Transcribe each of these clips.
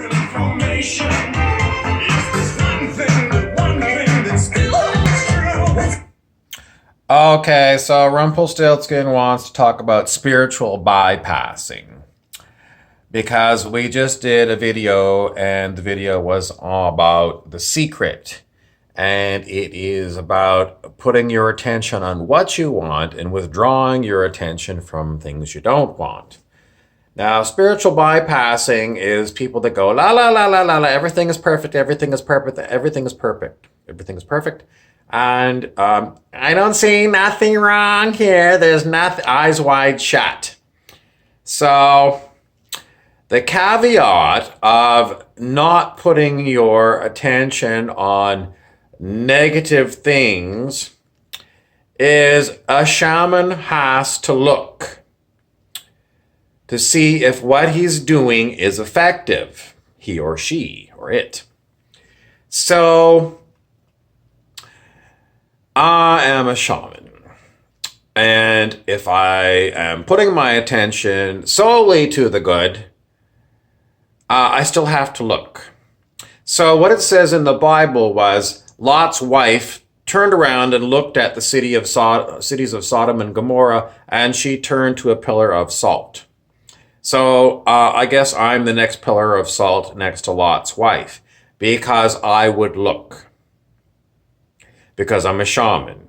information. Is this one thing that still holds true? Okay, so Rumpelstiltskin wants to talk about spiritual bypassing because we just did a video and the video was all about the secret, and it is about putting your attention on what you want and withdrawing your attention from things you don't want. Now, spiritual bypassing is people that go, la, la, la, la, la, la, everything is perfect, everything is perfect, everything is perfect, everything is perfect. And I don't see nothing wrong here. There's nothing, eyes wide shut. So the caveat of not putting your attention on negative things is a shaman has to look to see if what he's doing is effective, he or she or it. So I am a shaman, and if I am putting my attention solely to the good, I still have to look. So what it says in the Bible was Lot's wife turned around and looked at the cities of Sodom and Gomorrah, and she turned to a pillar of salt. So I guess I'm the next pillar of salt next to Lot's wife because I would look. Because I'm a shaman.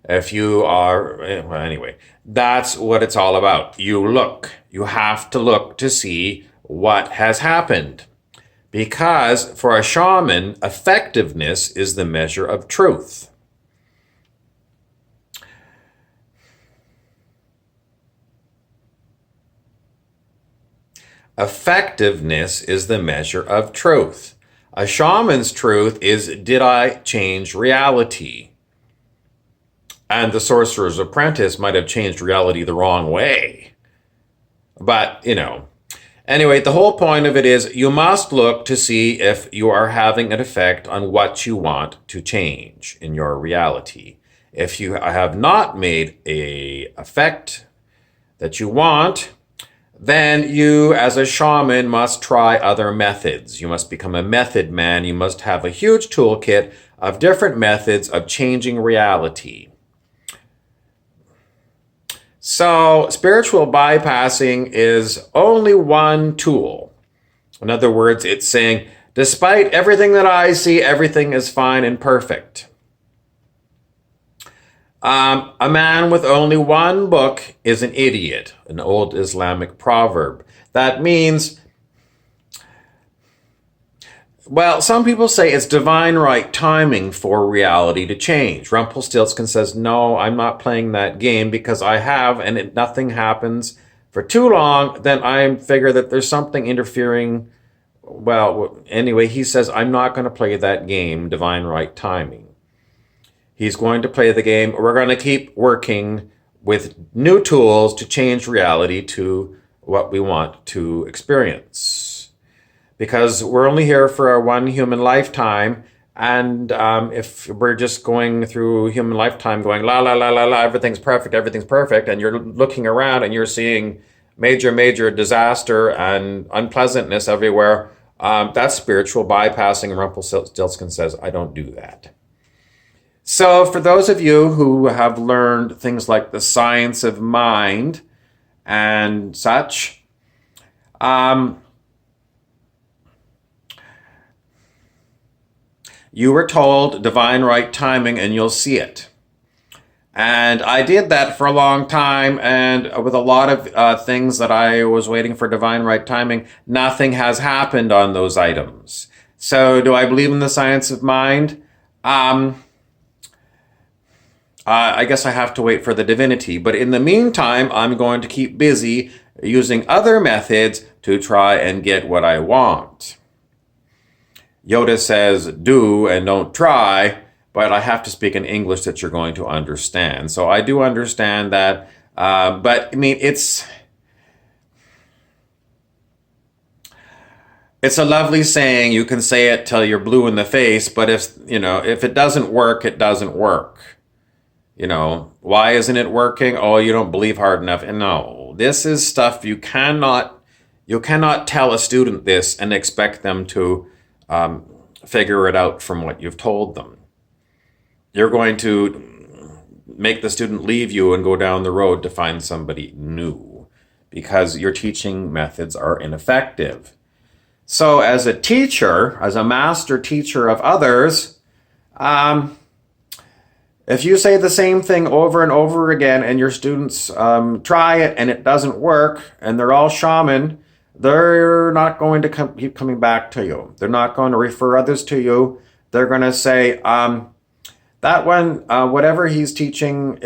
If you are, well, anyway, that's what it's all about. You look. You have to look to see what has happened. Because for a shaman, effectiveness is the measure of truth. Effectiveness is the measure of truth. A shaman's truth is, did I change reality? And the sorcerer's apprentice might have changed reality the wrong way. But, anyway, the whole point of it is you must look to see if you are having an effect on what you want to change in your reality. If you have not made an effect that you want, then you, as a shaman, must try other methods. You must become a method man. You must have a huge toolkit of different methods of changing reality. So, spiritual bypassing is only one tool. In other words, it's saying, despite everything that I see, everything is fine and perfect. A man with only one book is an idiot, an old Islamic proverb. That means, well, some people say it's divine right timing for reality to change. Rumpelstiltskin says, no, I'm not playing that game because I have, and nothing happens for too long, then I figure that there's something interfering. Well, anyway, he says, I'm not going to play that game, divine right timing. He's going to play the game. We're going to keep working with new tools to change reality to what we want to experience. Because we're only here for our one human lifetime. And if we're just going through human lifetime going, la, la, la, la, la, everything's perfect, and you're looking around and you're seeing major, major disaster and unpleasantness everywhere, that's spiritual bypassing. Rumpelstiltskin says, I don't do that. So for those of you who have learned things like the science of mind and such, you were told divine right timing and you'll see it. And I did that for a long time, and with a lot of things that I was waiting for divine right timing, nothing has happened on those items. So do I believe in the science of mind? I guess I have to wait for the divinity. But in the meantime, I'm going to keep busy using other methods to try and get what I want. Yoda says, do and don't try, but I have to speak in English that you're going to understand. So I do understand that. But I mean, it's a lovely saying. You can say it till you're blue in the face, but if it doesn't work, it doesn't work. Why isn't it working? Oh, you don't believe hard enough. And no, this is stuff you cannot You cannot tell a student this and expect them to figure it out from what you've told them. You're going to make the student leave you and go down the road to find somebody new because your teaching methods are ineffective. So as a teacher, as a master teacher of others, if you say the same thing over and over again and your students try it and it doesn't work and they're all shaman, they're not going to keep coming back to you. They're not going to refer others to you. They're going to say, that one, whatever he's teaching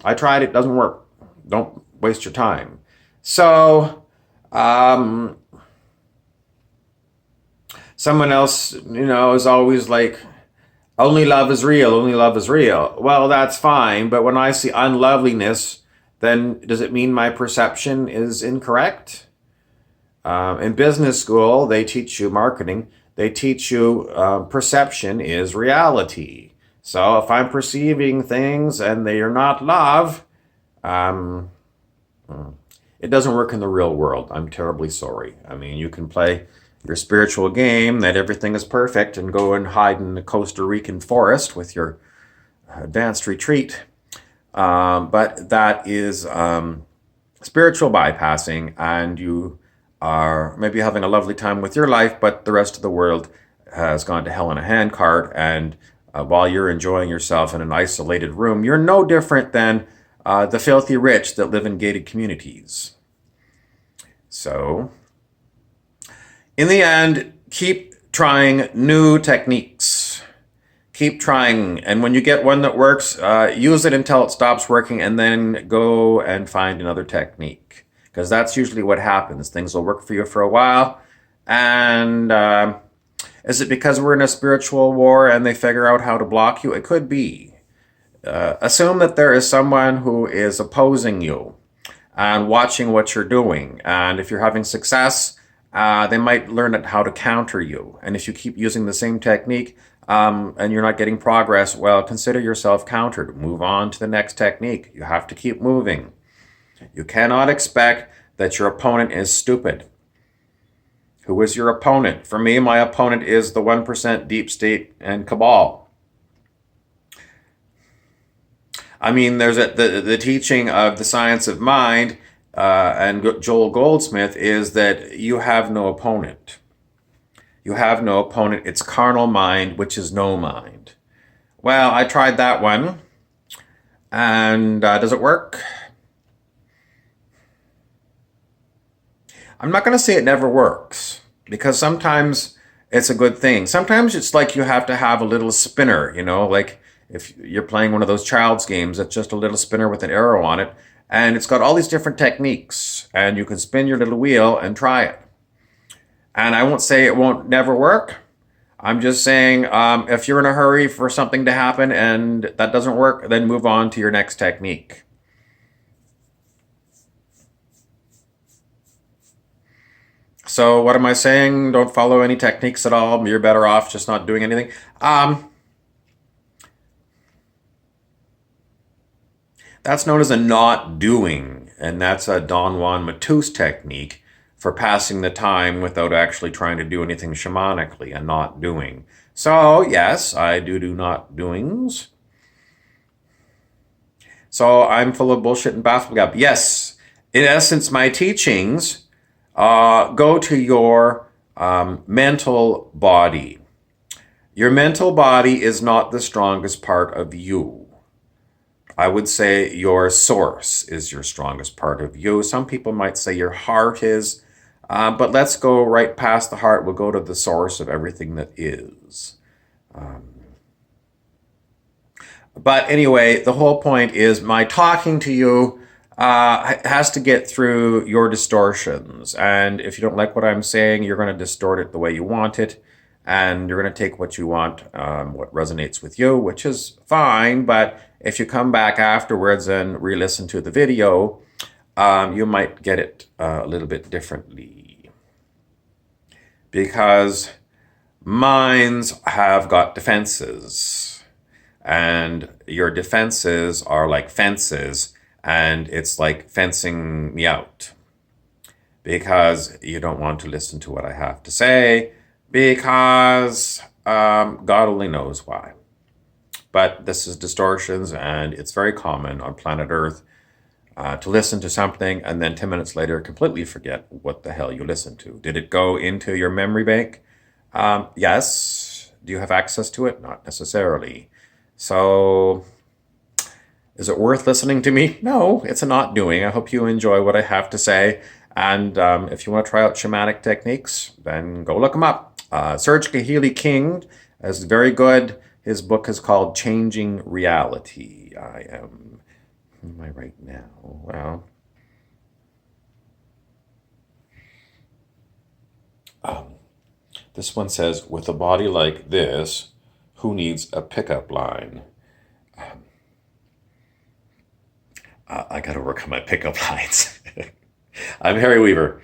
I tried it, doesn't work. Don't waste your time. So, someone else, is always like, only love is real, only love is real. Well, that's fine, but when I see unloveliness, then does it mean my perception is incorrect? In business school, they teach you marketing. They teach you perception is reality. So if I'm perceiving things and they are not love, it doesn't work in the real world. I'm terribly sorry. I mean, you can play your spiritual game that everything is perfect and go and hide in the Costa Rican forest with your advanced retreat. But that is spiritual bypassing, and you are maybe having a lovely time with your life, but the rest of the world has gone to hell in a handcart, and while you're enjoying yourself in an isolated room, you're no different than the filthy rich that live in gated communities. So, in the end, keep trying new techniques. Keep trying, and when you get one that works, use it until it stops working, and then go and find another technique. Because that's usually what happens. Things will work for you for a while, and is it because we're in a spiritual war and they figure out how to block you? It could be. Assume that there is someone who is opposing you and watching what you're doing, and if you're having success, they might learn how to counter you. And if you keep using the same technique and you're not getting progress, well, consider yourself countered. Move on to the next technique. You have to keep moving. You cannot expect that your opponent is stupid. Who is your opponent? For me, my opponent is the 1% deep state and cabal. I mean, there's the teaching of the science of mind and Joel Goldsmith is that you have no opponent. You have no opponent. It's carnal mind, which is no mind. Well, I tried that one. And does it work? I'm not going to say it never works, because sometimes it's a good thing. Sometimes it's like you have to have a little spinner, like if you're playing one of those child's games, it's just a little spinner with an arrow on it. And it's got all these different techniques, and you can spin your little wheel and try it. And I won't say it won't never work. I'm just saying if you're in a hurry for something to happen and that doesn't work, then move on to your next technique. So what am I saying? Don't follow any techniques at all. You're better off just not doing anything. That's known as a not doing, and that's a Don Juan Matus technique for passing the time without actually trying to do anything shamanically, a not doing. So, yes, I do not doings. So I'm full of bullshit and baffle gab. Yes, in essence, my teachings go to your mental body. Your mental body is not the strongest part of you. I would say your source is your strongest part of you. Some people might say your heart is, but let's go right past the heart. We'll go to the source of everything that is. But anyway, the whole point is my talking to you has to get through your distortions. And if you don't like what I'm saying, you're going to distort it the way you want it. And you're going to take what you want, what resonates with you, which is fine. But if you come back afterwards and re-listen to the video, you might get it a little bit differently. Because minds have got defenses. And your defenses are like fences. And it's like fencing me out. because you don't want to listen to what I have to say, because God only knows why. But this is distortions, and it's very common on planet Earth to listen to something and then 10 minutes later completely forget what the hell you listened to. Did it go into your memory bank? Yes. Do you have access to it? Not necessarily. So, is it worth listening to me? No, it's a not doing. I hope you enjoy what I have to say. And if you want to try out shamanic techniques, then go look them up. Serge Kahili King is very good. His book is called Changing Reality. Who am I right now? Well, this one says, with a body like this, who needs a pickup line? I got to work on my pickup lines. I'm Harry Weaver.